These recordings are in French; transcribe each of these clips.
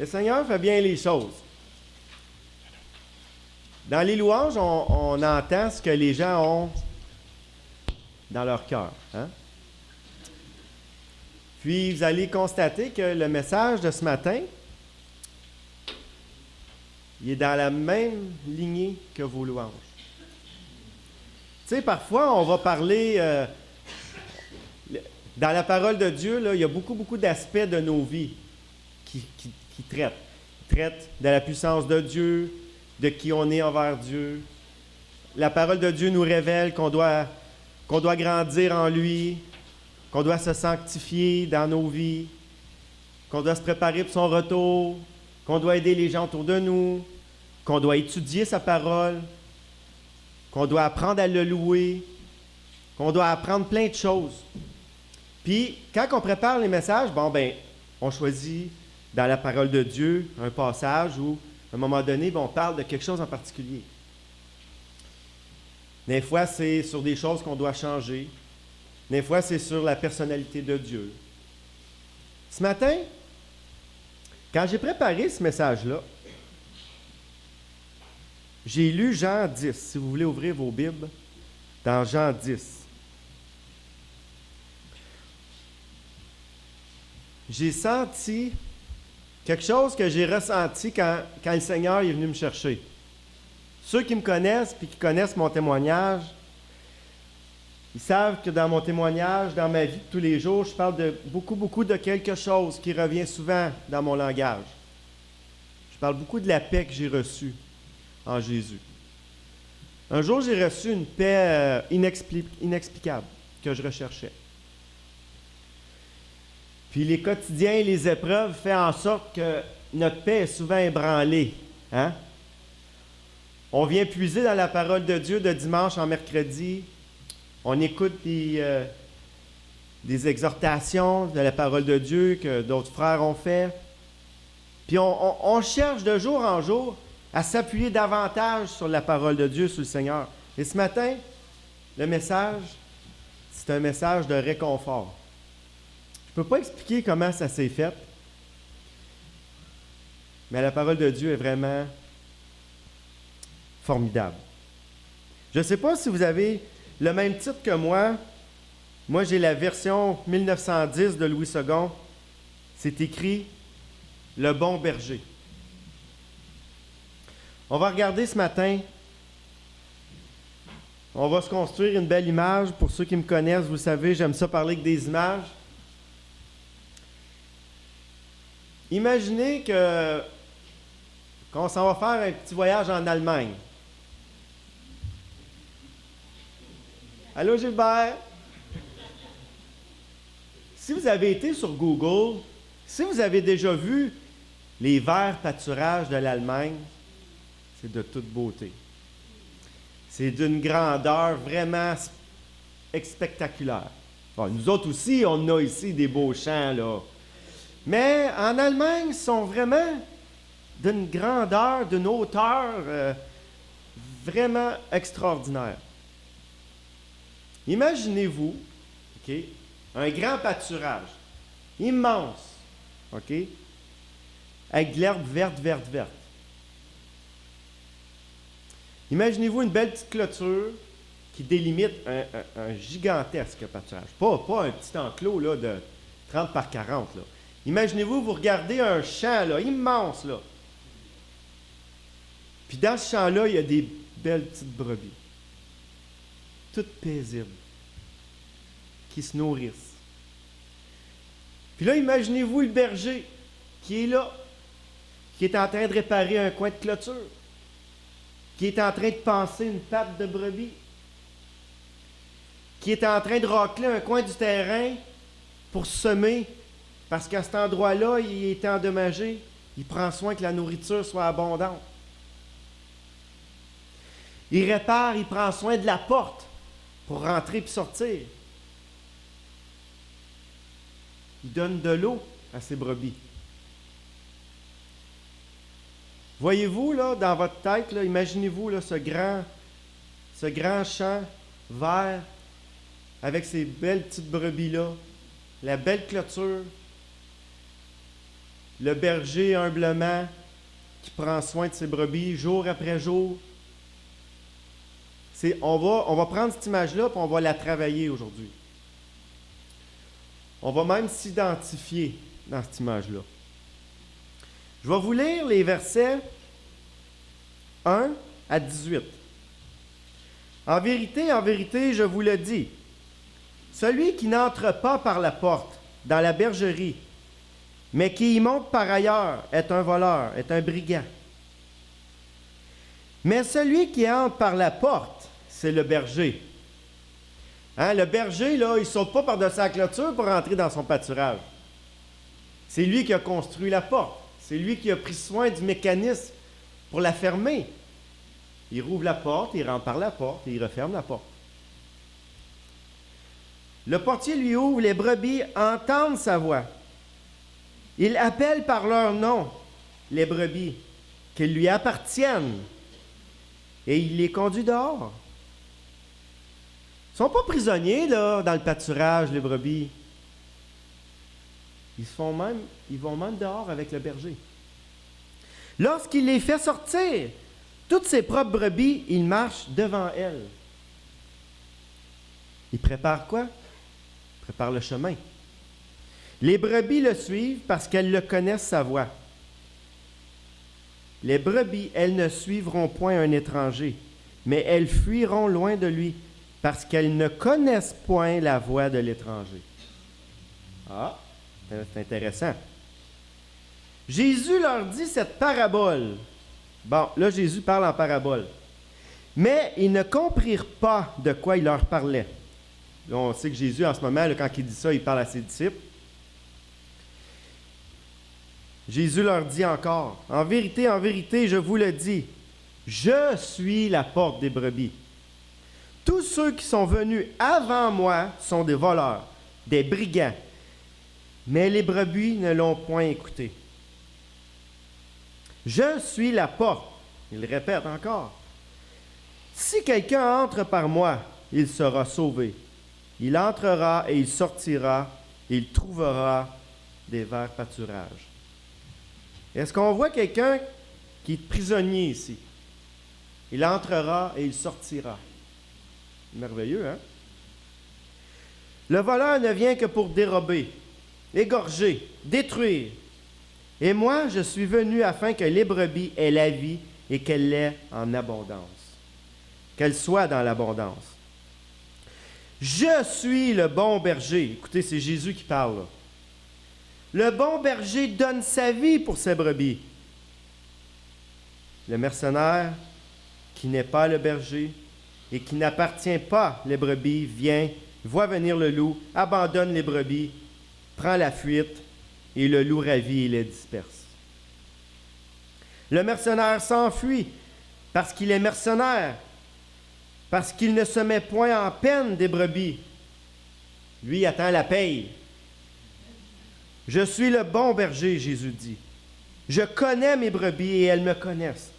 Le Seigneur fait bien les choses. Dans les louanges, on entend ce que les gens ont dans leur cœur. Hein? Puis, vous allez constater que le message de ce matin, il est dans la même lignée que vos louanges. Tu sais, parfois, on va parler... dans la parole de Dieu, là, il y a beaucoup d'aspects de nos vies qui traitent. Ils traitent de la puissance de Dieu, de qui on est envers Dieu. La parole de Dieu nous révèle qu'on doit grandir en lui, qu'on doit se sanctifier dans nos vies, qu'on doit se préparer pour son retour, qu'on doit aider les gens autour de nous, qu'on doit étudier sa parole, qu'on doit apprendre à le louer, qu'on doit apprendre plein de choses. Puis, quand on prépare les messages, on choisit dans la parole de Dieu un passage où, à un moment donné, on parle de quelque chose en particulier. Des fois, c'est sur des choses qu'on doit changer. Des fois, c'est sur la personnalité de Dieu. Ce matin, quand j'ai préparé ce message-là, j'ai lu Jean 10. Si vous voulez ouvrir vos Bibles, dans Jean 10. J'ai senti quelque chose que j'ai ressenti quand le Seigneur est venu me chercher. Ceux qui me connaissent et qui connaissent mon témoignage, ils savent que dans mon témoignage, dans ma vie de tous les jours, je parle de beaucoup de quelque chose qui revient souvent dans mon langage. Je parle beaucoup de la paix que j'ai reçue en Jésus. Un jour, j'ai reçu une paix inexplicable que je recherchais. Puis les quotidiens et les épreuves font en sorte que notre paix est souvent ébranlée. Hein? On vient puiser dans la parole de Dieu de dimanche en mercredi. On écoute des exhortations de la parole de Dieu que d'autres frères ont fait. Puis on cherche de jour en jour à s'appuyer davantage sur la parole de Dieu, sur le Seigneur. Et ce matin, le message, c'est un message de réconfort. Je ne peux pas expliquer comment ça s'est fait, mais la parole de Dieu est vraiment formidable. Je ne sais pas si vous avez le même titre que moi. Moi, j'ai la version 1910 de Louis II. C'est écrit « Le bon berger ». On va regarder ce matin. On va se construire une belle image. Pour ceux qui me connaissent, vous savez, j'aime ça parler avec des images. Imaginez qu'on s'en va faire un petit voyage en Allemagne. Allô, Gilbert? Si vous avez été sur Google, si vous avez déjà vu les verts pâturages de l'Allemagne, c'est de toute beauté. C'est d'une grandeur vraiment spectaculaire. Bon, nous autres aussi, on a ici des beaux champs, là. Mais en Allemagne, ils sont vraiment d'une grandeur, d'une hauteur vraiment extraordinaire. Imaginez-vous, OK, un grand pâturage, immense, OK, avec de l'herbe verte. Imaginez-vous une belle petite clôture qui délimite un gigantesque pâturage. Pas un petit enclos là, de 30 par 40. Là. Imaginez-vous, vous regardez un champ là, immense. Là. Puis dans ce champ-là, il y a des belles petites brebis. Toutes paisibles. Qui se nourrissent. Puis là, imaginez-vous le berger qui est là, qui est en train de réparer un coin de clôture, qui est en train de panser une patte de brebis, qui est en train de racler un coin du terrain pour semer, parce qu'à cet endroit-là, il est endommagé. Il prend soin que la nourriture soit abondante. Il répare, il prend soin de la porte pour rentrer et sortir. Il donne de l'eau à ses brebis. Voyez-vous, là, dans votre tête, là, imaginez-vous là, ce grand champ vert avec ces belles petites brebis-là, la belle clôture, le berger humblement qui prend soin de ses brebis jour après jour. On va prendre cette image-là et on va la travailler aujourd'hui. On va même s'identifier dans cette image-là. Je vais vous lire les versets 1 à 18. En vérité, je vous le dis, celui qui n'entre pas par la porte dans la bergerie, mais qui y monte par ailleurs, est un voleur, est un brigand. Mais celui qui entre par la porte, c'est le berger. Hein, le berger, là, il ne saute pas par-dessus la clôture pour entrer dans son pâturage. C'est lui qui a construit la porte. C'est lui qui a pris soin du mécanisme pour la fermer. Il rouvre la porte, il rentre par la porte et il referme la porte. Le portier lui ouvre, les brebis entendent sa voix. Il appelle par leur nom les brebis, qu'ils lui appartiennent, et il les conduit dehors. Ils ne sont pas prisonniers là, dans le pâturage, les brebis. Ils vont même dehors avec le berger. Lorsqu'il les fait sortir, toutes ses propres brebis, il marche devant elles. Il prépare quoi? Il prépare le chemin. Les brebis le suivent parce qu'elles le connaissent sa voix. Les brebis, elles ne suivront point un étranger, mais elles fuiront loin de lui parce qu'elles ne connaissent point la voix de l'étranger. Ah, c'est intéressant. Jésus leur dit cette parabole. Bon, là, Jésus parle en parabole. Mais ils ne comprirent pas de quoi il leur parlait. Là, on sait que Jésus, en ce moment, là, quand il dit ça, il parle à ses disciples. Jésus leur dit encore, en vérité, je vous le dis, je suis la porte des brebis. Tous ceux qui sont venus avant moi sont des voleurs, des brigands, mais les brebis ne l'ont point écouté. Je suis la porte. Il répète encore. Si quelqu'un entre par moi, il sera sauvé. Il entrera et il sortira, et il trouvera des verts pâturages. Est-ce qu'on voit quelqu'un qui est prisonnier ici? Il entrera et il sortira. Merveilleux, hein? Le voleur ne vient que pour dérober, égorger, détruire. Et moi, je suis venu afin que les brebis aient la vie et qu'elle l'ait en abondance. Qu'elle soit dans l'abondance. Je suis le bon berger. Écoutez, c'est Jésus qui parle là. Le bon berger donne sa vie pour ses brebis. Le mercenaire, qui n'est pas le berger et qui n'appartient pas les brebis, vient, voit venir le loup, abandonne les brebis, prend la fuite, et le loup ravi et les disperse. Le mercenaire s'enfuit parce qu'il est mercenaire, parce qu'il ne se met point en peine des brebis. Lui attend la paye. Je suis le bon berger, Jésus dit. Je connais mes brebis et elles me connaissent,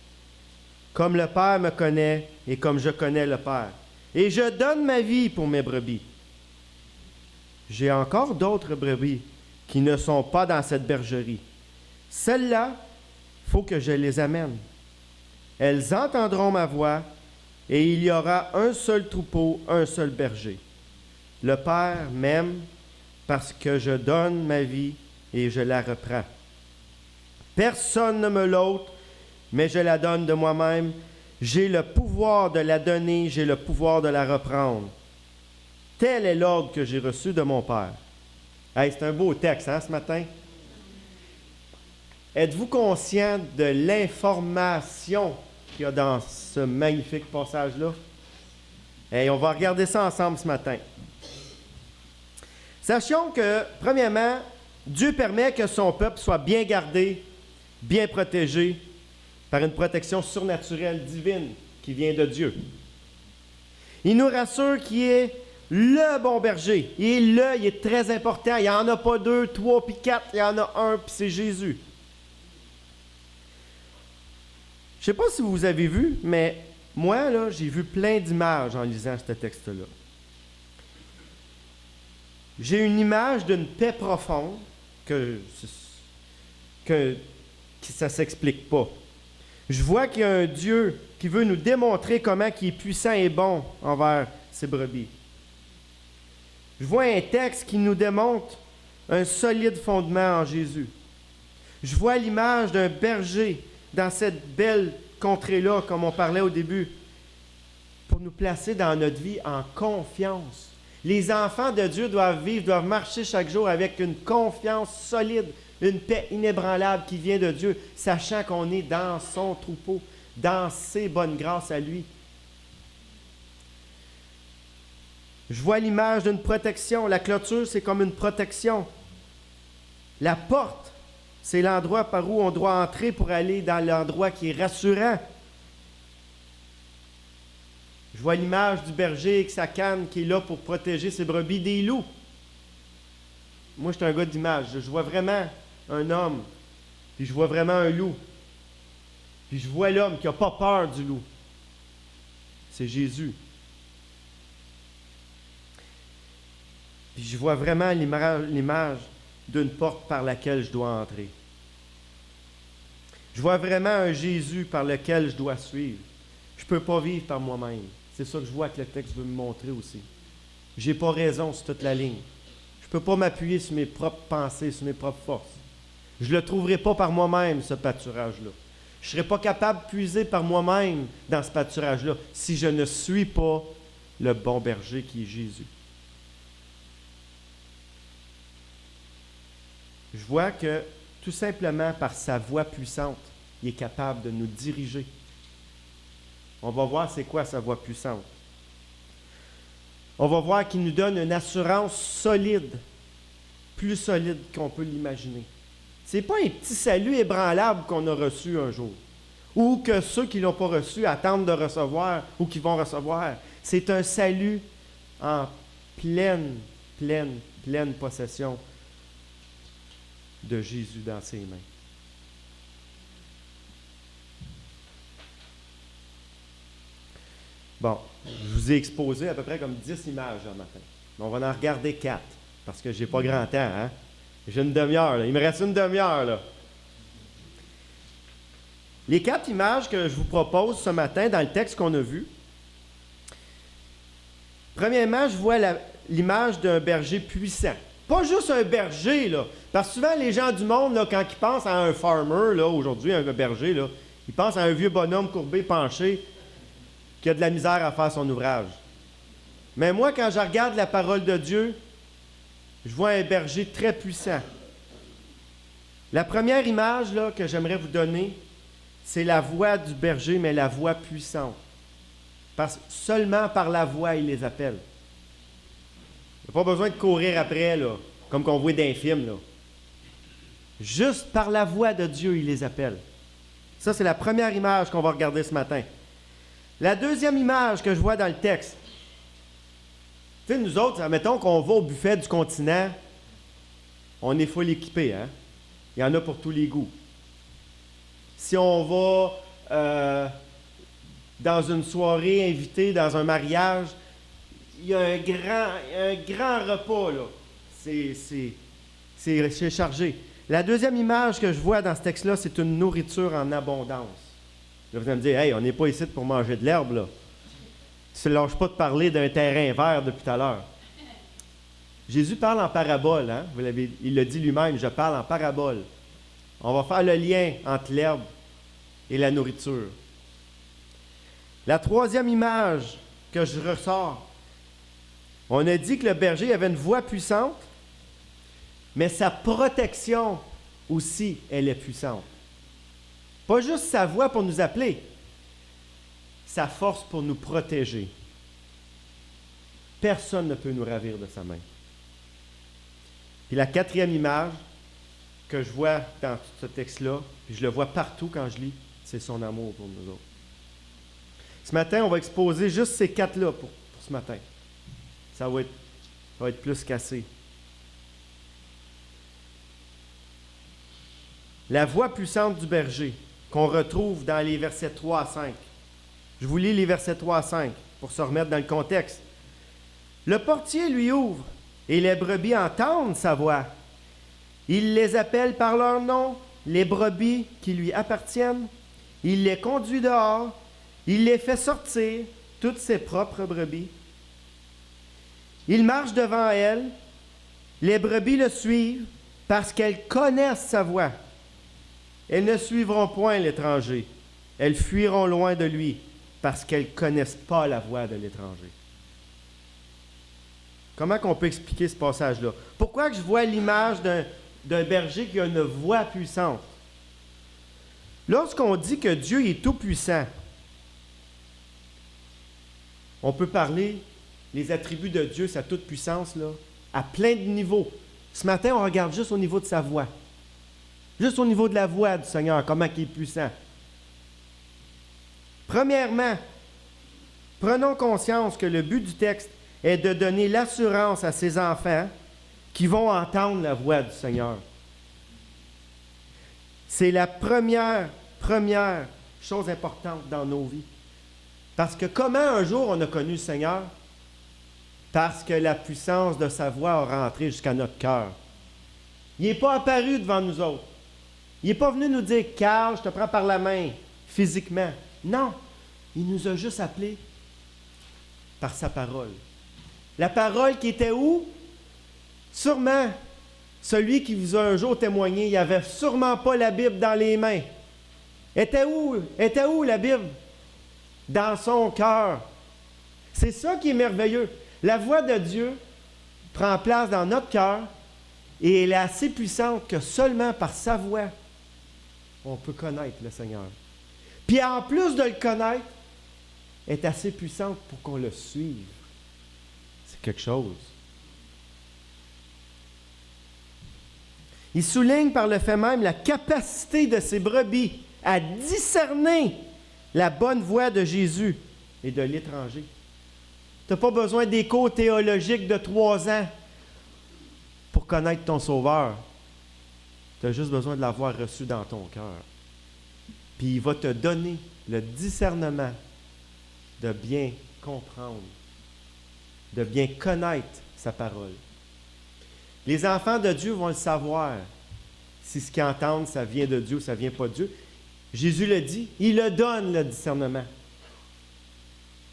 comme le Père me connaît et comme je connais le Père. Et je donne ma vie pour mes brebis. J'ai encore d'autres brebis qui ne sont pas dans cette bergerie. Celles-là, il faut que je les amène. Elles entendront ma voix, et il y aura un seul troupeau, un seul berger. Le Père m'aime parce que je donne ma vie et je la reprends. Personne ne me l'ôte, mais je la donne de moi-même. J'ai le pouvoir de la donner, j'ai le pouvoir de la reprendre. Tel est l'ordre que j'ai reçu de mon Père. Hey, c'est un beau texte, hein, ce matin? Êtes-vous conscient de l'information qu'il y a dans ce magnifique passage-là? Hey, on va regarder ça ensemble ce matin. Sachons que, premièrement, Dieu permet que son peuple soit bien gardé, bien protégé par une protection surnaturelle divine qui vient de Dieu. Il nous rassure qu'il est le bon berger. Il est très important. Il n'y en a pas 2, 3, puis 4. Il y en a un, puis c'est Jésus. Je ne sais pas si vous avez vu, mais moi, là, j'ai vu plein d'images en lisant ce texte-là. J'ai une image d'une paix profonde que que ça ne s'explique pas. Je vois qu'il y a un Dieu qui veut nous démontrer comment il est puissant et bon envers ses brebis. Je vois un texte qui nous démontre un solide fondement en Jésus. Je vois l'image d'un berger dans cette belle contrée-là, comme on parlait au début, pour nous placer dans notre vie en confiance. Les enfants de Dieu doivent marcher chaque jour avec une confiance solide, une paix inébranlable qui vient de Dieu, sachant qu'on est dans son troupeau, dans ses bonnes grâces à lui. Je vois l'image d'une protection. La clôture, c'est comme une protection. La porte, c'est l'endroit par où on doit entrer pour aller dans l'endroit qui est rassurant. Je vois l'image du berger avec sa canne qui est là pour protéger ses brebis des loups. Moi, je suis un gars d'image. Je vois vraiment un homme, puis je vois vraiment un loup. Puis je vois l'homme qui n'a pas peur du loup. C'est Jésus. Puis je vois vraiment l'image d'une porte par laquelle je dois entrer. Je vois vraiment un Jésus par lequel je dois suivre. Je ne peux pas vivre par moi-même. C'est ça que je vois que le texte veut me montrer aussi. Je n'ai pas raison sur toute la ligne. Je ne peux pas m'appuyer sur mes propres pensées, sur mes propres forces. Je ne le trouverai pas par moi-même, ce pâturage-là. Je ne serai pas capable de puiser par moi-même dans ce pâturage-là si je ne suis pas le bon berger qui est Jésus. Je vois que tout simplement par sa voix puissante, il est capable de nous diriger. On va voir c'est quoi sa voix puissante. On va voir qu'il nous donne une assurance solide, plus solide qu'on peut l'imaginer. Ce n'est pas un petit salut ébranlable qu'on a reçu un jour, ou que ceux qui ne l'ont pas reçu attendent de recevoir ou qui vont recevoir. C'est un salut en pleine possession de Jésus dans ses mains. Bon, je vous ai exposé à peu près comme 10 images ce matin. Mais on va en regarder 4, parce que j'ai pas grand temps, hein? J'ai une demi-heure, là. Il me reste une demi-heure, là. Les 4 images que je vous propose ce matin dans le texte qu'on a vu. Premièrement, je vois l'image d'un berger puissant. Pas juste un berger, là. Parce que souvent, les gens du monde, là, quand ils pensent à un farmer, là, aujourd'hui, un berger, là, ils pensent à un vieux bonhomme courbé, penché, qui a de la misère à faire son ouvrage. Mais moi, quand je regarde la parole de Dieu, je vois un berger très puissant. La première image là, que j'aimerais vous donner, c'est la voix du berger, mais la voix puissante. Parce que seulement par la voix, il les appelle. Il n'y a pas besoin de courir après, là, comme qu'on voit dans les films. Là. Juste par la voix de Dieu, il les appelle. Ça, c'est la première image qu'on va regarder ce matin. La deuxième image que je vois dans le texte, tu sais, nous autres, admettons qu'on va au buffet du continent, on est full équipé, hein? Il y en a pour tous les goûts. Si on va dans une soirée invitée, dans un mariage, il y a un grand repas, là. C'est chargé. La deuxième image que je vois dans ce texte-là, c'est une nourriture en abondance. Là, vous allez me dire, hey, on n'est pas ici pour manger de l'herbe, là. Tu ne lâches pas de parler d'un terrain vert depuis tout à l'heure. Jésus parle en parabole, hein? Il l'a dit lui-même, je parle en parabole. On va faire le lien entre l'herbe et la nourriture. La troisième image que je ressors, on a dit que le berger avait une voix puissante, mais sa protection aussi, elle est puissante. Pas juste sa voix pour nous appeler, sa force pour nous protéger. Personne ne peut nous ravir de sa main. Puis la quatrième image que je vois dans ce texte-là, puis je le vois partout quand je lis, c'est son amour pour nous autres. Ce matin, on va exposer juste ces 4-là pour ce matin. Ça va être plus cassé. La voix puissante du berger qu'on retrouve dans les versets 3 à 5. Je vous lis les versets 3 à 5 pour se remettre dans le contexte. Le portier lui ouvre et les brebis entendent sa voix. Il les appelle par leur nom les brebis qui lui appartiennent, il les conduit dehors, il les fait sortir, toutes ses propres brebis. Il marche devant elles, les brebis le suivent parce qu'elles connaissent sa voix. Elles ne suivront point l'étranger, elles fuiront loin de lui parce qu'elles ne connaissent pas la voix de l'étranger. Comment qu'on peut expliquer ce passage-là? Pourquoi que je vois l'image d'un berger qui a une voix puissante? Lorsqu'on dit que Dieu est tout-puissant, on peut parler les attributs de Dieu, sa toute-puissance, là, à plein de niveaux. Ce matin, on regarde juste au niveau de sa voix. Juste au niveau de la voix du Seigneur, comment il est puissant. Premièrement, prenons conscience que le but du texte est de donner l'assurance à ses enfants qui vont entendre la voix du Seigneur. C'est la première chose importante dans nos vies. Parce que comment un jour on a connu le Seigneur? Parce que la puissance de sa voix a rentré jusqu'à notre cœur. Il n'est pas apparu devant nous autres. Il n'est pas venu nous dire « Carl, je te prends par la main, physiquement. » Non, il nous a juste appelés par sa parole. La parole qui était où? Sûrement, celui qui vous a un jour témoigné, il n'avait sûrement pas la Bible dans les mains. Était où la Bible? Dans son cœur. C'est ça qui est merveilleux. La voix de Dieu prend place dans notre cœur et elle est assez puissante que seulement par sa voix, on peut connaître le Seigneur. Puis en plus de le connaître, elle est assez puissante pour qu'on le suive. C'est quelque chose. Il souligne par le fait même la capacité de ses brebis à discerner la bonne voix de Jésus et de l'étranger. Tu n'as pas besoin des cours théologiques de 3 ans pour connaître ton Sauveur. Tu as juste besoin de l'avoir reçu dans ton cœur. Puis il va te donner le discernement de bien comprendre, de bien connaître sa parole. Les enfants de Dieu vont le savoir si ce qu'ils entendent, ça vient de Dieu ou ça ne vient pas de Dieu. Jésus le dit, il le donne, le discernement.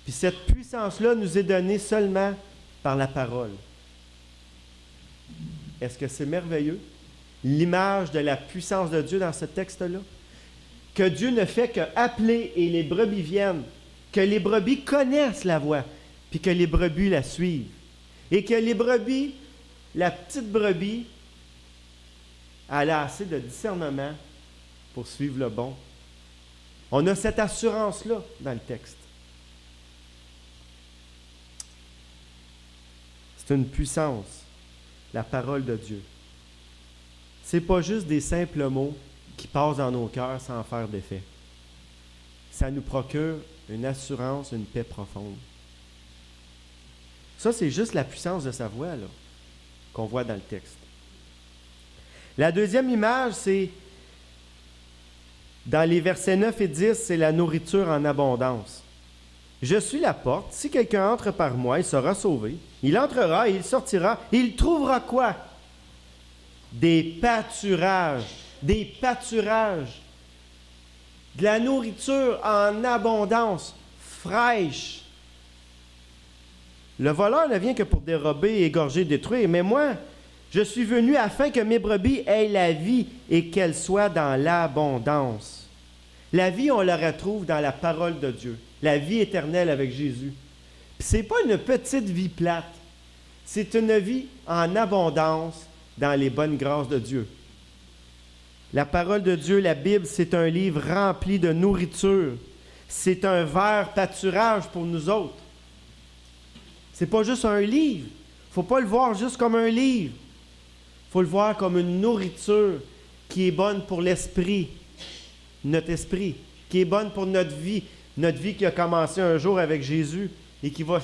Puis cette puissance-là nous est donnée seulement par la parole. Est-ce que c'est merveilleux? L'image de la puissance de Dieu dans ce texte-là? Que Dieu ne fait qu'appeler et les brebis viennent, que les brebis connaissent la voix, puis que les brebis la suivent. Et que les brebis, la petite brebis, elle a assez de discernement pour suivre le bon. On a cette assurance-là dans le texte. C'est une puissance, la parole de Dieu. Ce n'est pas juste des simples mots qui passent dans nos cœurs sans faire d'effet. Ça nous procure une assurance, une paix profonde. Ça, c'est juste la puissance de sa voix là, qu'on voit dans le texte. La deuxième image, c'est dans les versets 9 et 10, c'est la nourriture en abondance. Je suis la porte. Si quelqu'un entre par moi, il sera sauvé. Il entrera et il sortira. Il trouvera quoi? Des pâturages. Des pâturages. De la nourriture en abondance, fraîche. Le voleur ne vient que pour dérober, égorger, détruire. Mais moi, je suis venu afin que mes brebis aient la vie et qu'elles soient dans l'abondance. La vie, on la retrouve dans la parole de Dieu. La vie éternelle avec Jésus. Puis c'est pas une petite vie plate. C'est une vie en abondance dans les bonnes grâces de Dieu. La parole de Dieu, la Bible, c'est un livre rempli de nourriture. C'est un vert pâturage pour nous autres. C'est pas juste un livre. Il ne faut pas le voir juste comme un livre. Il faut le voir comme une nourriture qui est bonne pour l'esprit, notre esprit, qui est bonne pour notre vie qui a commencé un jour avec Jésus et qui va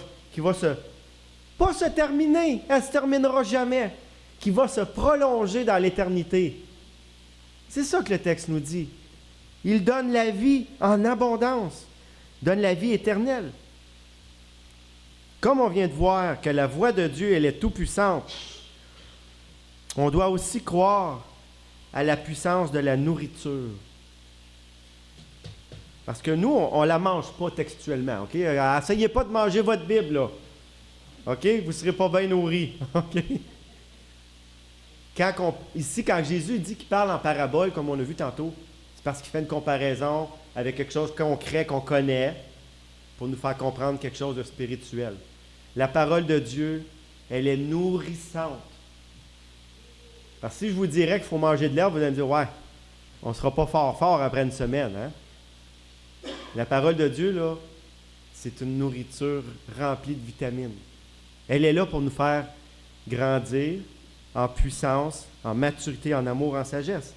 pas se terminer, elle ne se terminera jamais, qui va se prolonger dans l'éternité. C'est ça que le texte nous dit. Il donne la vie en abondance, donne la vie éternelle. Comme on vient de voir que la voix de Dieu, elle est tout-puissante, on doit aussi croire à la puissance de la nourriture. Parce que nous, on ne la mange pas textuellement, OK? Essayez pas de manger votre Bible, là. OK? Vous ne serez pas bien nourris, OK? Ici, quand Jésus dit qu'il parle en parabole, comme on a vu tantôt, c'est parce qu'il fait une comparaison avec quelque chose de concret qu'on connaît pour nous faire comprendre quelque chose de spirituel. La parole de Dieu, elle est nourrissante. Parce que si je vous dirais qu'il faut manger de l'herbe, vous allez me dire, ouais, on ne sera pas fort après une semaine, hein? La parole de Dieu, là, c'est une nourriture remplie de vitamines. Elle est là pour nous faire grandir en puissance, en maturité, en amour, en sagesse.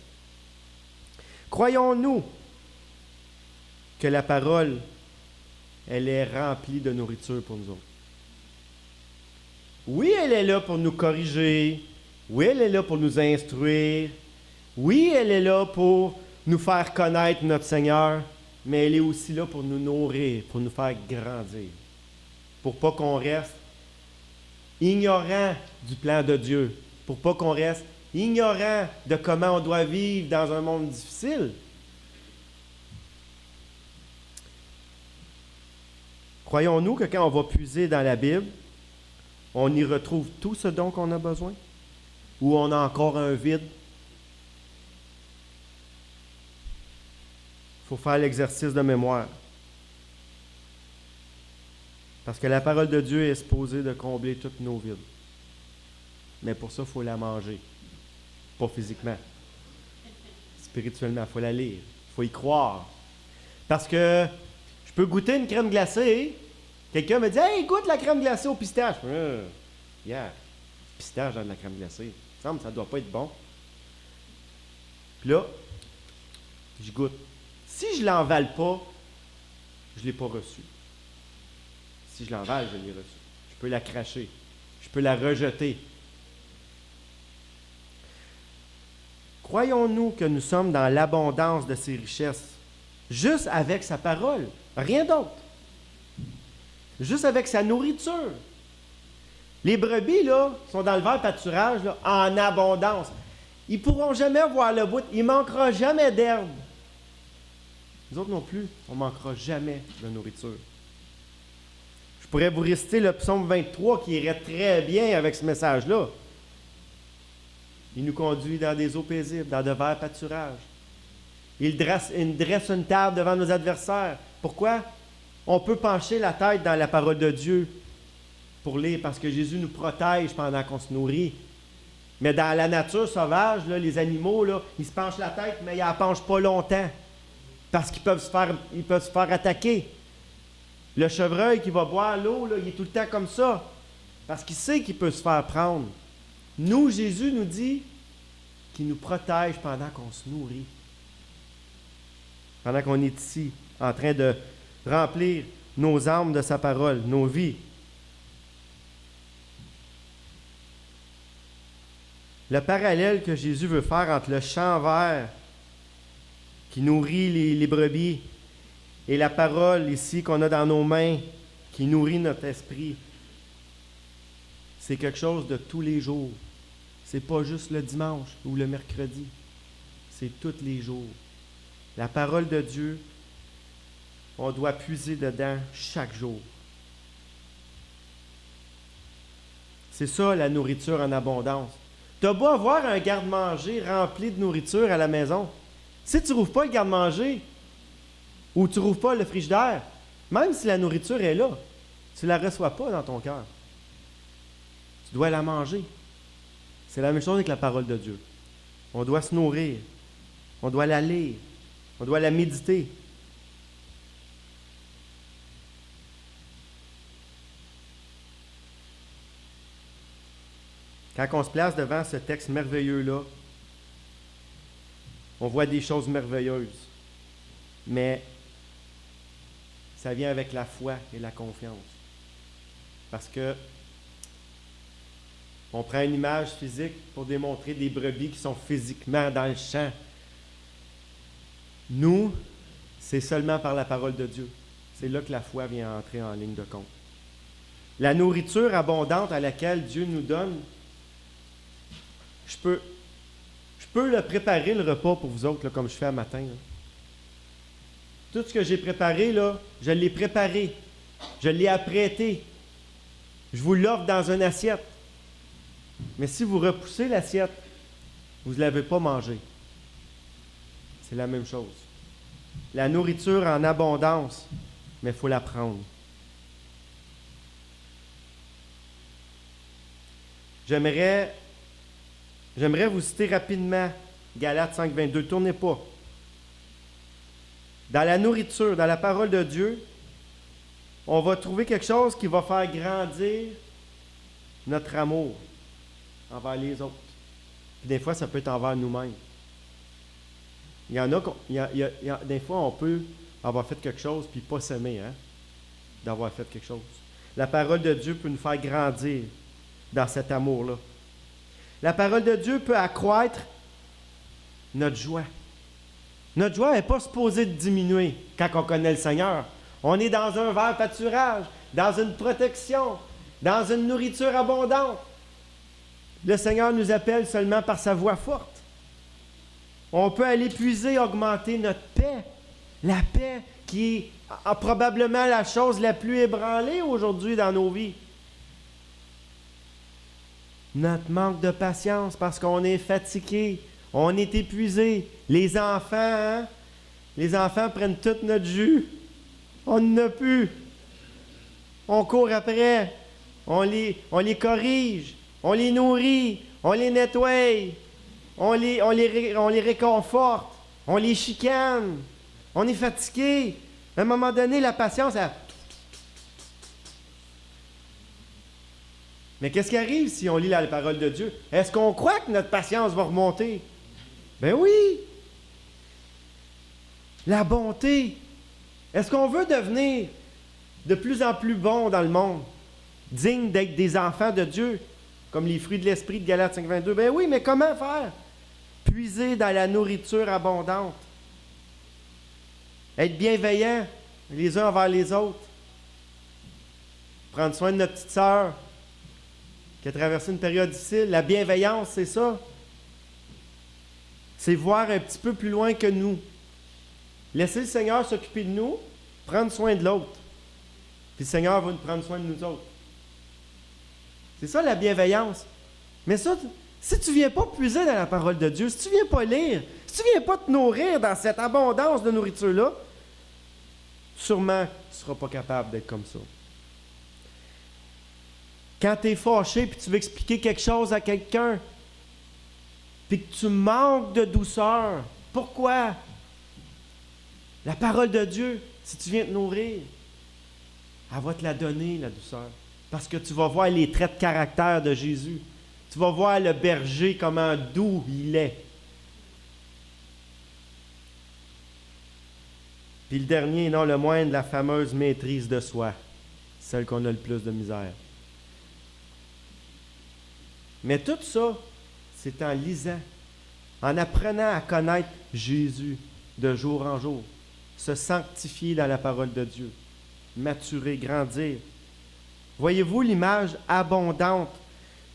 Croyons-nous que la parole, elle est remplie de nourriture pour nous autres? Oui, elle est là pour nous corriger. Oui, elle est là pour nous instruire. Oui, elle est là pour nous faire connaître notre Seigneur. Mais elle est aussi là pour nous nourrir, pour nous faire grandir. Pour pas qu'on reste ignorant du plan de Dieu. Pour pas qu'on reste ignorant de comment on doit vivre dans un monde difficile. Croyons-nous que quand on va puiser dans la Bible, on y retrouve tout ce dont on a besoin? Ou on a encore un vide? Il faut faire l'exercice de mémoire. Parce que la parole de Dieu est supposée de combler tous nos vides. Mais pour ça, il faut la manger. Pas physiquement. Spirituellement, il faut la lire. Il faut y croire. Parce que je peux goûter une crème glacée. Quelqu'un me dit « Hey, goûte la crème glacée au pistache. » Yeah, pistache dans de la crème glacée. Il me semble que ça ne doit pas être bon. Puis là, je goûte. Si je ne l'envale pas, je ne l'ai pas reçu. Si je l'envale, je l'ai reçu. Je peux la cracher. Je peux la rejeter. Croyons-nous que nous sommes dans l'abondance de ses richesses, juste avec sa parole, rien d'autre. Juste avec sa nourriture. Les brebis, là, sont dans le vert pâturage, là, en abondance. Ils ne pourront jamais voir le bout. Il ne manquera jamais d'herbe. Nous autres non plus, on ne manquera jamais de nourriture. Je pourrais vous réciter le psaume 23 qui irait très bien avec ce message-là. Il nous conduit dans des eaux paisibles, dans de verts pâturages. Il dresse une table devant nos adversaires. Pourquoi? On peut pencher la tête dans la parole de Dieu pour lire, parce que Jésus nous protège pendant qu'on se nourrit. Mais dans la nature sauvage, là, les animaux, là, ils se penchent la tête, mais ils ne la penchent pas longtemps. Parce qu'ils peuvent se faire attaquer. Le chevreuil qui va boire l'eau, là, il est tout le temps comme ça. Parce qu'il sait qu'il peut se faire prendre. Nous, Jésus nous dit qu'il nous protège pendant qu'on se nourrit. Pendant qu'on est ici, en train de remplir nos âmes de sa parole, nos vies. Le parallèle que Jésus veut faire entre le champ vert qui nourrit les brebis et la parole ici qu'on a dans nos mains qui nourrit notre esprit, c'est quelque chose de tous les jours. C'est pas juste le dimanche ou le mercredi. C'est tous les jours. La parole de Dieu, on doit puiser dedans chaque jour. C'est ça la nourriture en abondance. Tu as beau avoir un garde-manger rempli de nourriture à la maison. Si tu ne rouvres pas le garde-manger ou tu ne rouvres pas le frigidaire, même si la nourriture est là, tu ne la reçois pas dans ton cœur. Tu dois la manger. C'est la même chose avec la parole de Dieu. On doit se nourrir. On doit la lire. On doit la méditer. Quand on se place devant ce texte merveilleux-là, on voit des choses merveilleuses. Mais ça vient avec la foi et la confiance. Parce que on prend une image physique pour démontrer des brebis qui sont physiquement dans le champ. Nous, c'est seulement par la parole de Dieu. C'est là que la foi vient entrer en ligne de compte. La nourriture abondante à laquelle Dieu nous donne, je peux peux le préparer, le repas, pour vous autres, là, comme je fais à matin. Là. Tout ce que j'ai préparé, là, je l'ai préparé. Je l'ai apprêté. Je vous l'offre dans une assiette. Mais si vous repoussez l'assiette, vous ne l'avez pas mangé. C'est la même chose. La nourriture en abondance, mais il faut la prendre. J'aimerais vous citer rapidement Galates 5,22. Tournez pas. Dans la nourriture, dans la parole de Dieu, on va trouver quelque chose qui va faire grandir notre amour envers les autres. Puis des fois, ça peut être envers nous-mêmes. Il y en a, des fois, on peut avoir fait quelque chose puis pas s'aimer, hein, d'avoir fait quelque chose. La parole de Dieu peut nous faire grandir dans cet amour-là. La parole de Dieu peut accroître notre joie. Notre joie n'est pas supposée de diminuer quand on connaît le Seigneur. On est dans un vert pâturage, dans une protection, dans une nourriture abondante. Le Seigneur nous appelle seulement par sa voix forte. On peut aller puiser, augmenter notre paix. La paix qui est probablement la chose la plus ébranlée aujourd'hui dans nos vies. Notre manque de patience parce qu'on est fatigué, on est épuisé. Les enfants, hein? Les enfants prennent tout notre jus. On n'en a plus. On court après. On les corrige. On les nourrit. On les nettoie. On les réconforte. On les chicane. On est fatigué. À un moment donné, la patience, elle... Mais qu'est-ce qui arrive si on lit la parole de Dieu? Est-ce qu'on croit que notre patience va remonter? Ben oui! La bonté. Est-ce qu'on veut devenir de plus en plus bon dans le monde? Digne d'être des enfants de Dieu? Comme les fruits de l'esprit de Galates 5,22. Ben oui, mais comment faire? Puiser dans la nourriture abondante. Être bienveillant les uns envers les autres. Prendre soin de notre petite sœur qui a traversé une période difficile. La bienveillance, c'est ça. C'est voir un petit peu plus loin que nous. Laisser le Seigneur s'occuper de nous, prendre soin de l'autre. Puis le Seigneur va nous prendre soin de nous autres. C'est ça la bienveillance. Mais ça, si tu ne viens pas puiser dans la parole de Dieu, si tu ne viens pas lire, si tu ne viens pas te nourrir dans cette abondance de nourriture-là, sûrement tu ne seras pas capable d'être comme ça. Quand tu es fâché et tu veux expliquer quelque chose à quelqu'un, puis que tu manques de douceur, pourquoi? La parole de Dieu, si tu viens te nourrir, elle va te la donner, la douceur. Parce que tu vas voir les traits de caractère de Jésus. Tu vas voir le berger, comment doux il est. Puis le dernier, non le moindre, la fameuse maîtrise de soi. Celle qu'on a le plus de misère. Mais tout ça, c'est en lisant, en apprenant à connaître Jésus de jour en jour, se sanctifier dans la parole de Dieu, maturer, grandir. Voyez-vous l'image abondante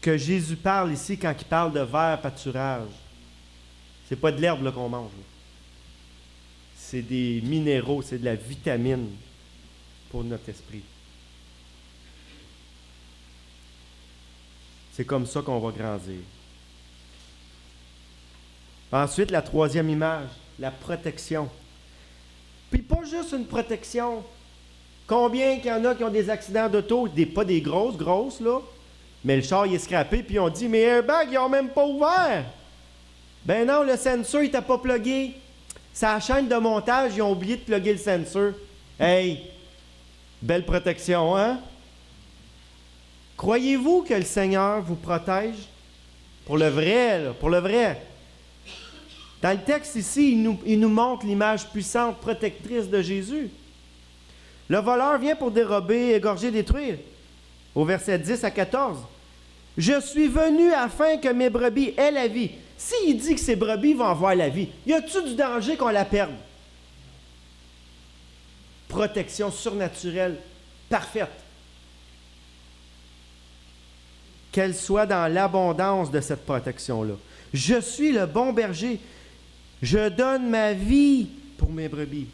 que Jésus parle ici quand il parle de vert pâturage? C'est pas de l'herbe là, qu'on mange. Là. C'est des minéraux, c'est de la vitamine pour notre esprit. C'est comme ça qu'on va grandir. Ensuite, la troisième image, la protection. Puis pas juste une protection. Combien qu'il y en a qui ont des accidents d'auto, pas des grosses, là, mais le char il est scrappé, puis on dit, mais airbags, ils n'ont même pas ouvert. Ben non, le sensor, il t'a pas plugué. Sa chaîne de montage, ils ont oublié de plugger le sensor. Hey, belle protection, hein? Croyez-vous que le Seigneur vous protège? Pour le vrai, là, pour le vrai. Dans le texte ici, il nous montre l'image puissante, protectrice de Jésus. Le voleur vient pour dérober, égorger, détruire. Au verset 10 à 14. « Je suis venu afin que mes brebis aient la vie. » S'il dit que ses brebis vont avoir la vie, y a-t-il du danger qu'on la perde? Protection surnaturelle, parfaite. Qu'elle soit dans l'abondance de cette protection-là. Je suis le bon berger. Je donne ma vie pour mes brebis.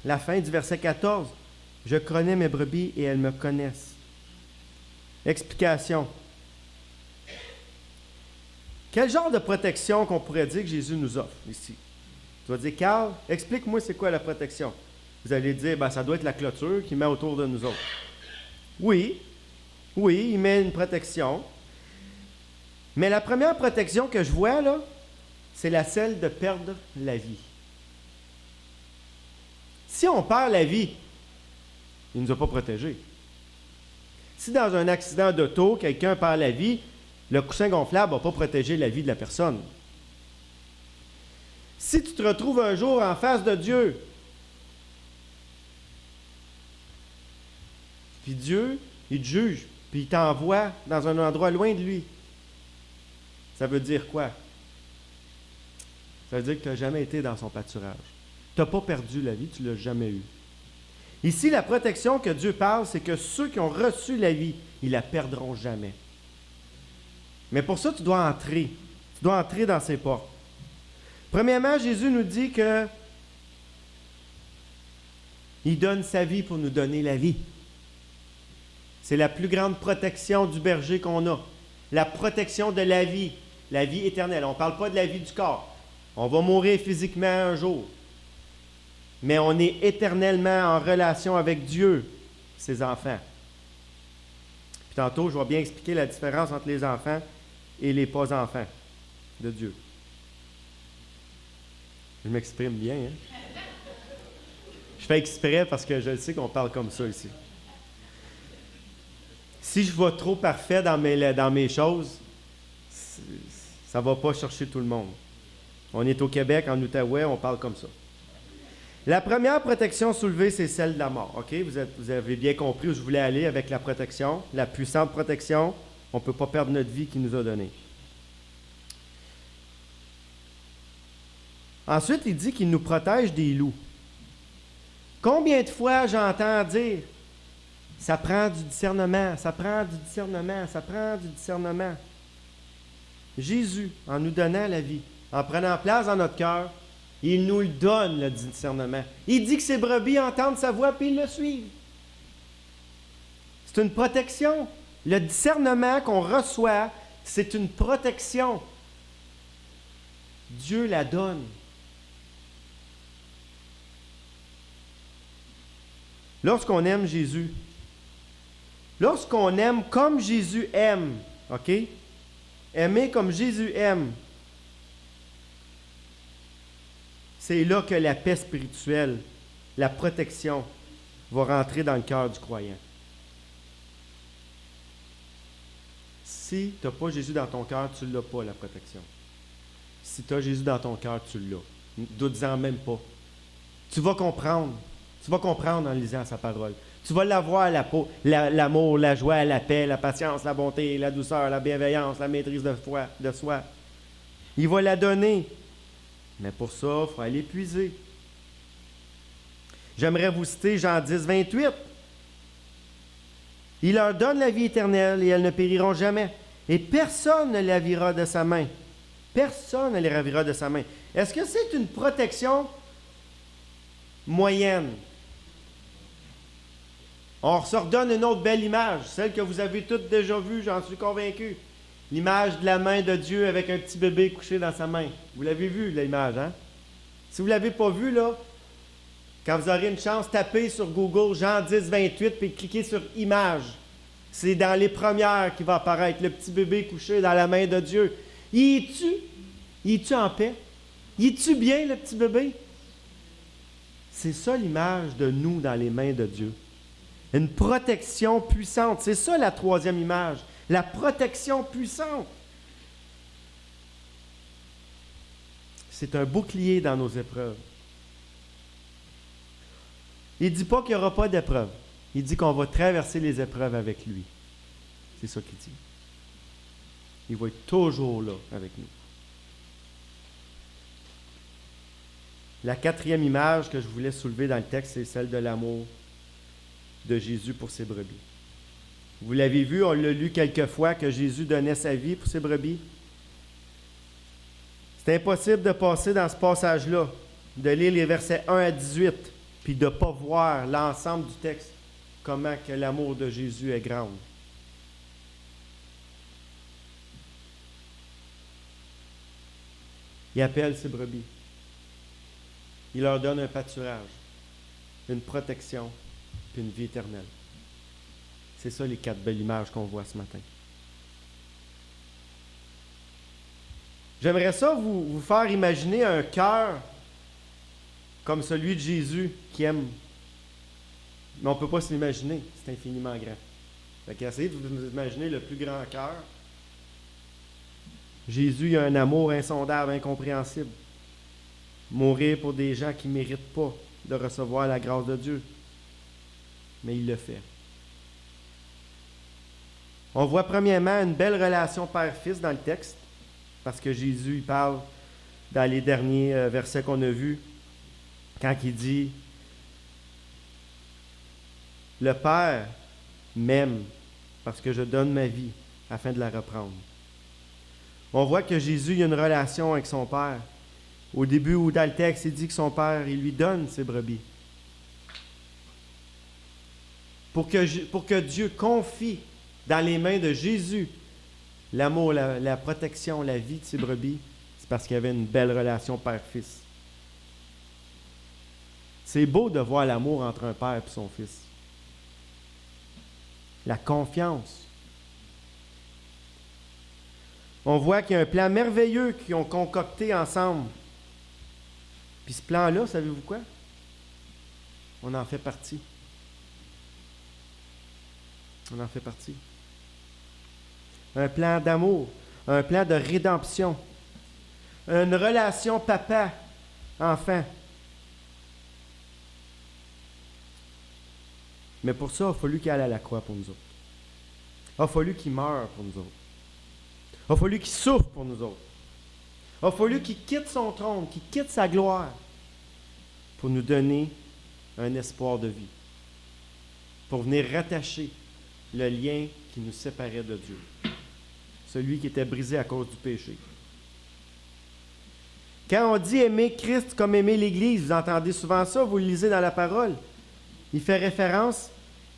La fin du verset 14. Je connais mes brebis et elles me connaissent. Explication. Quel genre de protection qu'on pourrait dire que Jésus nous offre ici? Tu vas dire, Carl, explique-moi c'est quoi la protection. Vous allez dire, ça doit être la clôture qu'il met autour de nous autres. Oui, il met une protection. Mais la première protection que je vois, là, c'est celle de perdre la vie. Si on perd la vie, il ne nous a pas protégés. Si dans un accident d'auto, quelqu'un perd la vie, le coussin gonflable ne va pas protéger la vie de la personne. Si tu te retrouves un jour en face de Dieu, puis Dieu, il te juge, puis il t'envoie dans un endroit loin de lui, ça veut dire quoi? Ça veut dire que tu n'as jamais été dans son pâturage. Tu n'as pas perdu la vie, tu ne l'as jamais eu. Ici, la protection que Dieu parle, c'est que ceux qui ont reçu la vie, ils ne la perdront jamais. Mais pour ça, tu dois entrer. Tu dois entrer dans ses portes. Premièrement, Jésus nous dit que il donne sa vie pour nous donner la vie. C'est la plus grande protection du berger qu'on a. La protection de la vie éternelle. On ne parle pas de la vie du corps. On va mourir physiquement un jour. Mais on est éternellement en relation avec Dieu, ses enfants. Puis tantôt, je vais bien expliquer la différence entre les enfants et les pas-enfants de Dieu. Je m'exprime bien, hein? Je fais exprès parce que je sais qu'on parle comme ça ici. Si je vais trop parfait dans mes choses, ça ne va pas chercher tout le monde. On est au Québec, en Outaouais, on parle comme ça. La première protection soulevée, c'est celle de la mort. OK? Vous avez bien compris où je voulais aller avec la protection, la puissante protection. On ne peut pas perdre notre vie qu'il nous a donnée. Ensuite, il dit qu'il nous protège des loups. Combien de fois j'entends dire « ça prend du discernement, ça prend du discernement, ça prend du discernement ». Jésus, en nous donnant la vie, en prenant place dans notre cœur, il nous le donne, le discernement. Il dit que ses brebis entendent sa voix puis ils le suivent. C'est une protection. Le discernement qu'on reçoit, c'est une protection. Dieu la donne. Lorsqu'on aime Jésus, lorsqu'on aime comme Jésus aime, OK? Aimer comme Jésus aime, c'est là que la paix spirituelle, la protection, va rentrer dans le cœur du croyant. Si tu n'as pas Jésus dans ton cœur, tu ne l'as pas, la protection. Si tu as Jésus dans ton cœur, tu l'as. Doute-en même pas. Tu vas comprendre. Tu vas comprendre en lisant sa parole. Tu vas l'avoir, l'amour, la joie, la paix, la patience, la bonté, la douceur, la bienveillance, la maîtrise de soi. Il va la donner. Mais pour ça, il faut aller puiser. J'aimerais vous citer Jean 10, 28. Il leur donne la vie éternelle et elles ne périront jamais. Et personne ne les ravira de sa main. Personne ne les ravira de sa main. Est-ce que c'est une protection moyenne? On se redonne une autre belle image, celle que vous avez toutes déjà vue, j'en suis convaincu. L'image de la main de Dieu avec un petit bébé couché dans sa main. Vous l'avez vu, l'image, hein? Si vous ne l'avez pas vu, là, quand vous aurez une chance, tapez sur Google Jean 10, 28 puis cliquez sur Image. C'est dans les premières qui va apparaître, le petit bébé couché dans la main de Dieu. Y es-tu? Y es-tu en paix? Y es-tu bien, le petit bébé? C'est ça l'image de nous dans les mains de Dieu. Une protection puissante. C'est ça la troisième image. La protection puissante. C'est un bouclier dans nos épreuves. Il ne dit pas qu'il n'y aura pas d'épreuves. Il dit qu'on va traverser les épreuves avec lui. C'est ça qu'il dit. Il va être toujours là avec nous. La quatrième image que je voulais soulever dans le texte, c'est celle de l'amour de Jésus pour ses brebis. Vous l'avez vu, on l'a lu quelques fois, que Jésus donnait sa vie pour ses brebis. C'est impossible de passer dans ce passage-là, de lire les versets 1 à 18, puis de ne pas voir l'ensemble du texte, comment que l'amour de Jésus est grand. Il appelle ses brebis. Il leur donne un pâturage, une protection, puis une vie éternelle. C'est ça les 4 belles images qu'on voit ce matin. J'aimerais ça vous faire imaginer un cœur comme celui de Jésus qui aime. Mais on ne peut pas se l'imaginer, c'est infiniment grand. Fait qu'essayez de vous imaginer le plus grand cœur. Jésus a un amour insondable, incompréhensible. Mourir pour des gens qui ne méritent pas de recevoir la grâce de Dieu. Mais il le fait. On voit premièrement une belle relation père-fils dans le texte, parce que Jésus il parle dans les derniers versets qu'on a vus, quand il dit « Le Père m'aime parce que je donne ma vie afin de la reprendre. » On voit que Jésus il a une relation avec son Père. Au début ou dans le texte, il dit que son Père, il lui donne ses brebis. Pour que Dieu confie dans les mains de Jésus l'amour, la protection, la vie de ses brebis, c'est parce qu'il y avait une belle relation père-fils. C'est beau de voir l'amour entre un père et son fils. La confiance. On voit qu'il y a un plan merveilleux qu'ils ont concocté ensemble. Puis ce plan-là, savez-vous quoi? On en fait partie. On en fait partie. Un plan d'amour, un plan de rédemption, une relation papa-enfant. Mais pour ça, il a fallu qu'il aille à la croix pour nous autres. Il a fallu qu'il meure pour nous autres. Il a fallu qu'il souffre pour nous autres. Il a fallu qu'il quitte son trône, qu'il quitte sa gloire pour nous donner un espoir de vie. Pour venir rattacher le lien qui nous séparait de Dieu. Celui qui était brisé à cause du péché. Quand on dit aimer Christ comme aimer l'Église, vous entendez souvent ça, vous le lisez dans la parole. Il fait référence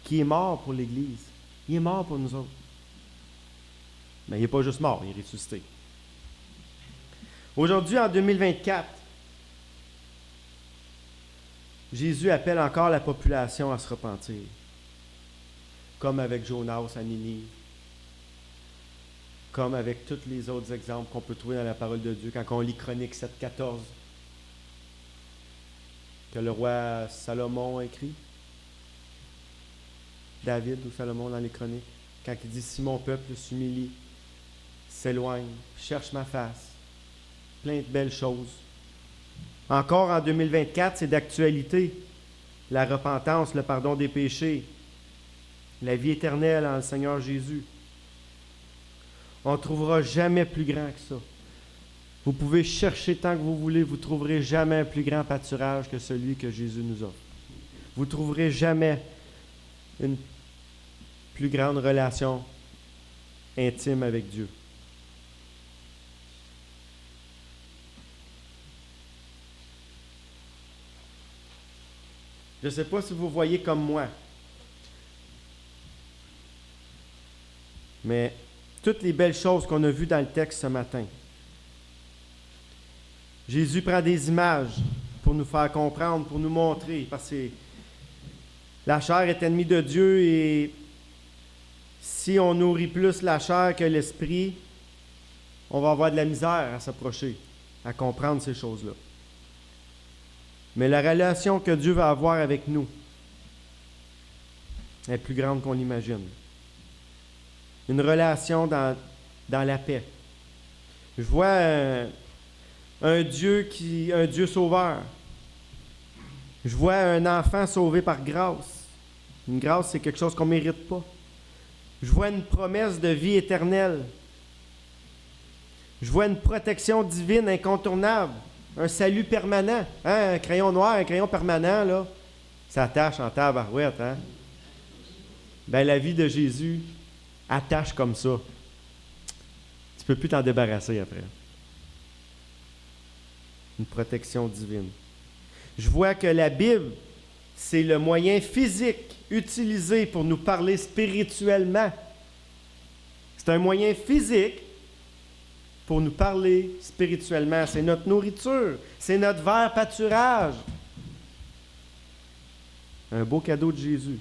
qu'il est mort pour l'Église. Il est mort pour nous autres. Mais il n'est pas juste mort, il est ressuscité. Aujourd'hui, en 2024, Jésus appelle encore la population à se repentir. Comme avec Jonas à Ninive. Comme avec tous les autres exemples qu'on peut trouver dans la parole de Dieu, quand on lit Chroniques 7,14, que le roi Salomon a écrit, David ou Salomon dans les Chroniques, quand il dit « Si mon peuple s'humilie, s'éloigne, cherche ma face », plein de belles choses. Encore en 2024, c'est d'actualité. La repentance, le pardon des péchés, la vie éternelle en le Seigneur Jésus. On ne trouvera jamais plus grand que ça. Vous pouvez chercher tant que vous voulez, vous ne trouverez jamais un plus grand pâturage que celui que Jésus nous offre. Vous ne trouverez jamais une plus grande relation intime avec Dieu. Je ne sais pas si vous voyez comme moi, mais toutes les belles choses qu'on a vues dans le texte ce matin, Jésus prend des images pour nous faire comprendre, pour nous montrer, parce que la chair est ennemie de Dieu et si on nourrit plus la chair que l'esprit, on va avoir de la misère à s'approcher, à comprendre ces choses-là. Mais la relation que Dieu va avoir avec nous est plus grande qu'on l'imagine. Une relation dans la paix. Je vois un Dieu sauveur. Je vois un enfant sauvé par grâce. Une grâce, c'est quelque chose qu'on ne mérite pas. Je vois une promesse de vie éternelle. Je vois une protection divine incontournable. Un salut permanent. Hein? Un crayon noir, un crayon permanent, là, ça attache en tabarouette. Hein? Ben, la vie de Jésus, attache comme ça, tu ne peux plus t'en débarrasser après. Une protection divine. Je vois que la Bible, c'est le moyen physique utilisé pour nous parler spirituellement. C'est un moyen physique pour nous parler spirituellement. C'est notre nourriture, c'est notre vert pâturage. Un beau cadeau de Jésus.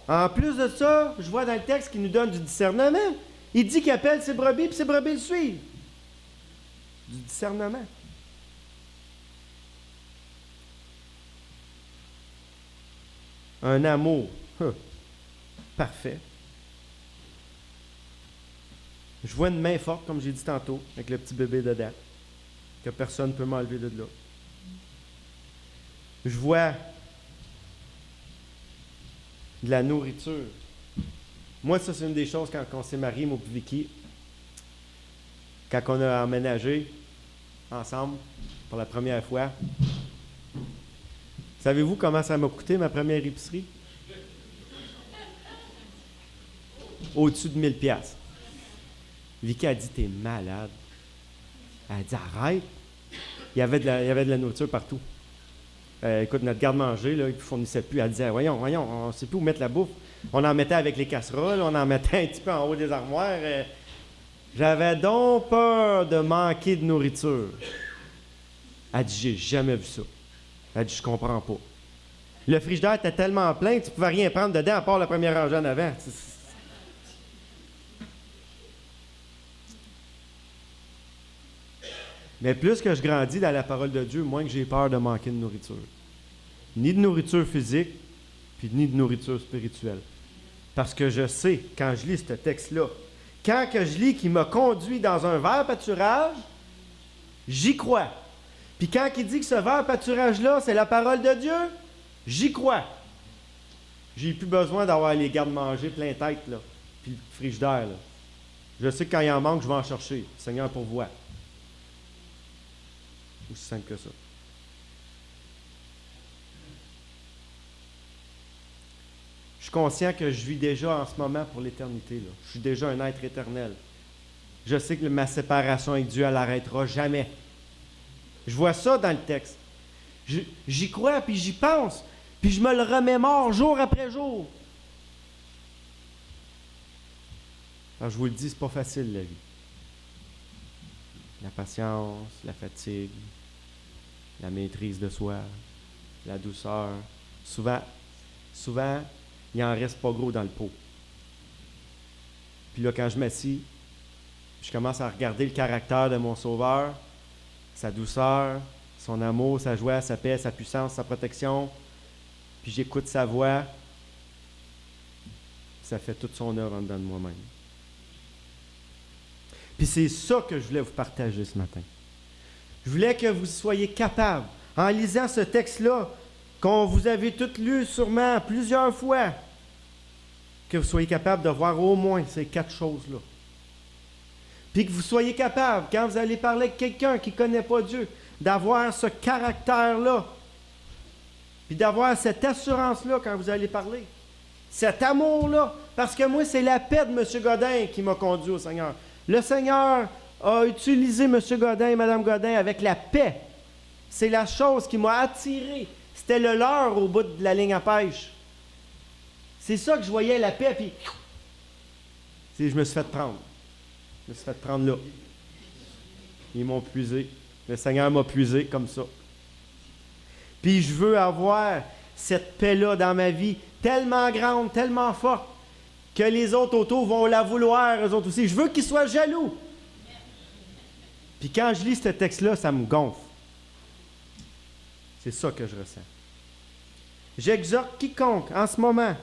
En plus de ça, je vois dans le texte qu'il nous donne du discernement. Il dit qu'il appelle ses brebis, puis ses brebis le suivent. Du discernement. Un amour. Parfait. Je vois une main forte, comme j'ai dit tantôt, avec le petit bébé dedans, que personne ne peut m'enlever de là. Je vois de la nourriture. Moi, ça, c'est une des choses quand on s'est mariés, moi et Vicky, quand on a emménagé ensemble pour la première fois. Savez-vous comment ça m'a coûté, ma première épicerie? Au-dessus de 1000$. Vicky a dit, t'es malade. Elle a dit, arrête. Il y avait de la nourriture partout. Écoute, notre garde-manger, là, il ne fournissait plus. Elle disait, voyons, on ne sait plus où mettre la bouffe. On en mettait avec les casseroles, on en mettait un petit peu en haut des armoires. J'avais donc peur de manquer de nourriture. Elle dit, j'ai jamais vu ça. Elle dit, je comprends pas. Le frigidaire était tellement plein que tu ne pouvais rien prendre dedans à part la première rangée en avant. Mais plus que je grandis dans la parole de Dieu, moins que j'ai peur de manquer de nourriture. Ni de nourriture physique, puis ni de nourriture spirituelle. Parce que je sais, quand je lis ce texte-là, quand que je lis qu'il m'a conduit dans un vert pâturage, j'y crois. Puis quand il dit que ce vert pâturage-là, c'est la parole de Dieu, j'y crois. J'ai plus besoin d'avoir les gardes-manger plein tête, là, puis le frigidaire, là. Je sais que quand il en manque, je vais en chercher. Le Seigneur pourvoit. Aussi simple que ça. Je suis conscient que je vis déjà en ce moment pour l'éternité, là. Je suis déjà un être éternel. Je sais que ma séparation avec Dieu, elle n'arrêtera jamais. Je vois ça dans le texte. J'y crois, puis j'y pense, puis je me le remémore jour après jour. Alors, je vous le dis, c'est pas facile, la vie. La patience, la fatigue, la maîtrise de soi, la douceur. Souvent, il en reste pas gros dans le pot. Puis là, quand je m'assis, je commence à regarder le caractère de mon Sauveur, sa douceur, son amour, sa joie, sa paix, sa puissance, sa protection. Puis j'écoute sa voix. Ça fait toute son œuvre en dedans de moi-même. Puis c'est ça que je voulais vous partager ce matin. Je voulais que vous soyez capables, en lisant ce texte-là, qu'on vous avez tous lu sûrement plusieurs fois, que vous soyez capables de voir au moins ces 4 choses-là. Puis que vous soyez capable, quand vous allez parler avec quelqu'un qui ne connaît pas Dieu, d'avoir ce caractère-là, puis d'avoir cette assurance-là quand vous allez parler. Cet amour-là. Parce que moi, c'est la paix de M. Godin qui m'a conduit au Seigneur. Le Seigneur a utilisé M. Godin et Mme Godin avec la paix. C'est la chose qui m'a attiré. C'était le leurre au bout de la ligne à pêche. C'est ça que je voyais, la paix, puis je me suis fait prendre. Je me suis fait prendre là. Ils m'ont puisé. Le Seigneur m'a puisé comme ça. Puis je veux avoir cette paix-là dans ma vie, tellement grande, tellement forte, que les autres autour vont la vouloir, eux autres aussi. Je veux qu'ils soient jaloux. Puis quand je lis ce texte-là, ça me gonfle. C'est ça que je ressens. J'exhorte quiconque, en ce moment,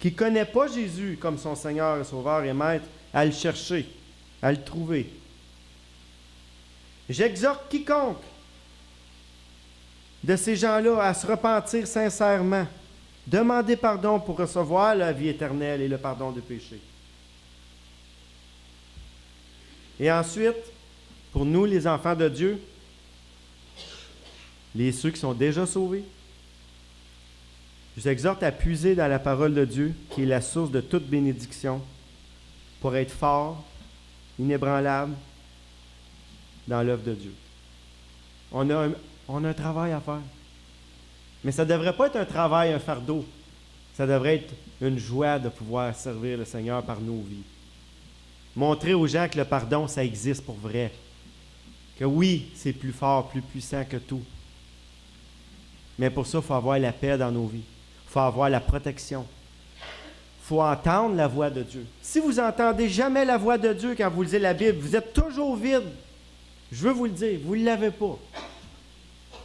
qui ne connaît pas Jésus comme son Seigneur et Sauveur et Maître, à le chercher, à le trouver. J'exhorte quiconque de ces gens-là à se repentir sincèrement, demander pardon pour recevoir la vie éternelle et le pardon des péchés. Et ensuite, pour nous, les enfants de Dieu, ceux qui sont déjà sauvés, Je vous exhorte à puiser dans la parole de Dieu, qui est la source de toute bénédiction, pour être fort, inébranlable dans l'œuvre de Dieu. On a un travail à faire. Mais ça ne devrait pas être un travail, un fardeau. Ça devrait être une joie de pouvoir servir le Seigneur par nos vies. Montrer aux gens que le pardon, ça existe pour vrai. Que oui, c'est plus fort, plus puissant que tout. Mais pour ça, il faut avoir la paix dans nos vies. Il faut avoir la protection. Il faut entendre la voix de Dieu. Si vous n'entendez jamais la voix de Dieu quand vous lisez la Bible, vous êtes toujours vide. Je veux vous le dire, vous ne l'avez pas.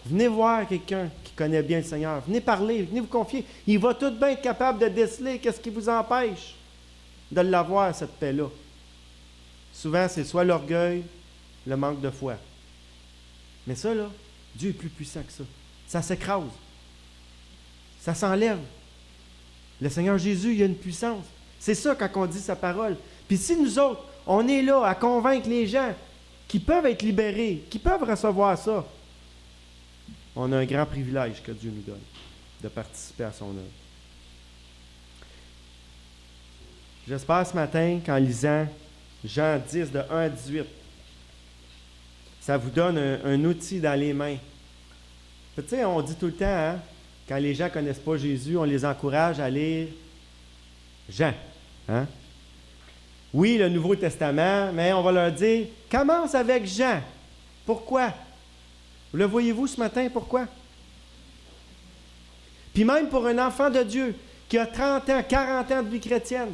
Venez voir quelqu'un qui connaît bien le Seigneur. Venez parler, venez vous confier. Il va tout bien être capable de déceler qu'est-ce qui vous empêche de l'avoir, cette paix-là. Souvent, c'est soit l'orgueil, le manque de foi. Mais ça, là, Dieu est plus puissant que ça. Ça s'écrase. Ça s'enlève. Le Seigneur Jésus, il a une puissance. C'est ça quand on dit sa parole. Puis si nous autres, on est là à convaincre les gens qui peuvent être libérés, qui peuvent recevoir ça, on a un grand privilège que Dieu nous donne de participer à son œuvre. J'espère ce matin qu'en lisant Jean 10, de 1 à 18, ça vous donne un outil dans les mains. Tu sais, on dit tout le temps, hein, quand les gens ne connaissent pas Jésus, on les encourage à lire Jean. Hein? Oui, le Nouveau Testament, mais on va leur dire, commence avec Jean. Pourquoi? Le voyez-vous ce matin, pourquoi? Puis même pour un enfant de Dieu qui a 30 ans, 40 ans de vie chrétienne,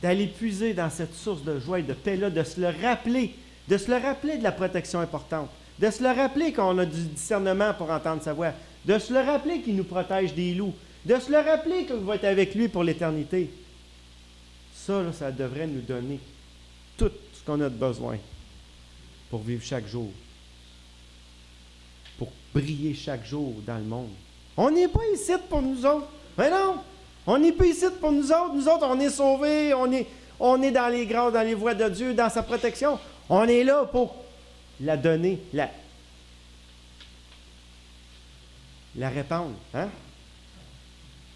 d'aller puiser dans cette source de joie et de paix-là, de se le rappeler de la protection importante, de se le rappeler qu'on a du discernement pour entendre sa voix, de se le rappeler qu'il nous protège des loups, de se le rappeler qu'on va être avec lui pour l'éternité. Ça, là, ça devrait nous donner tout ce qu'on a de besoin pour vivre chaque jour, pour briller chaque jour dans le monde. On n'est pas ici pour nous autres. Mais non, on n'est pas ici pour nous autres. Nous autres, on est sauvés, on est dans les grâces, dans les voies de Dieu, dans sa protection. On est là pour la donner, la répandre, hein?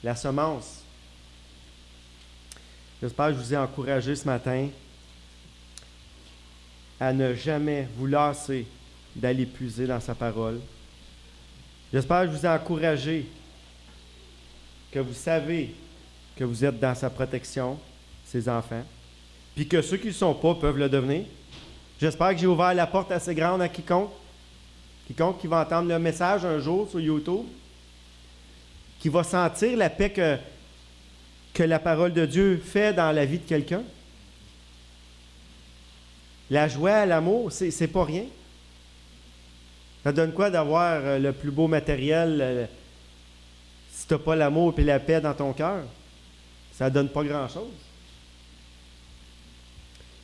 La semence. J'espère que je vous ai encouragé ce matin à ne jamais vous lasser d'aller puiser dans sa parole. J'espère que je vous ai encouragé que vous savez que vous êtes dans sa protection, ses enfants, puis que ceux qui ne le sont pas peuvent le devenir. J'espère que j'ai ouvert la porte assez grande à quiconque qui va entendre le message un jour sur YouTube, qui va sentir la paix que la parole de Dieu fait dans la vie de quelqu'un. La joie, l'amour, c'est pas rien. Ça donne quoi d'avoir le plus beau matériel si tu n'as pas l'amour et la paix dans ton cœur? Ça donne pas grand-chose.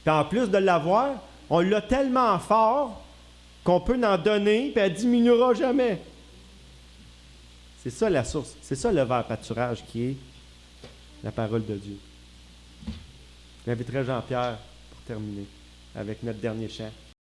Puis en plus de l'avoir, on l'a tellement fort qu'on peut en donner et elle ne diminuera jamais. C'est ça la source. C'est ça le vert pâturage qui est la parole de Dieu. J'inviterai Jean-Pierre pour terminer avec notre dernier chant.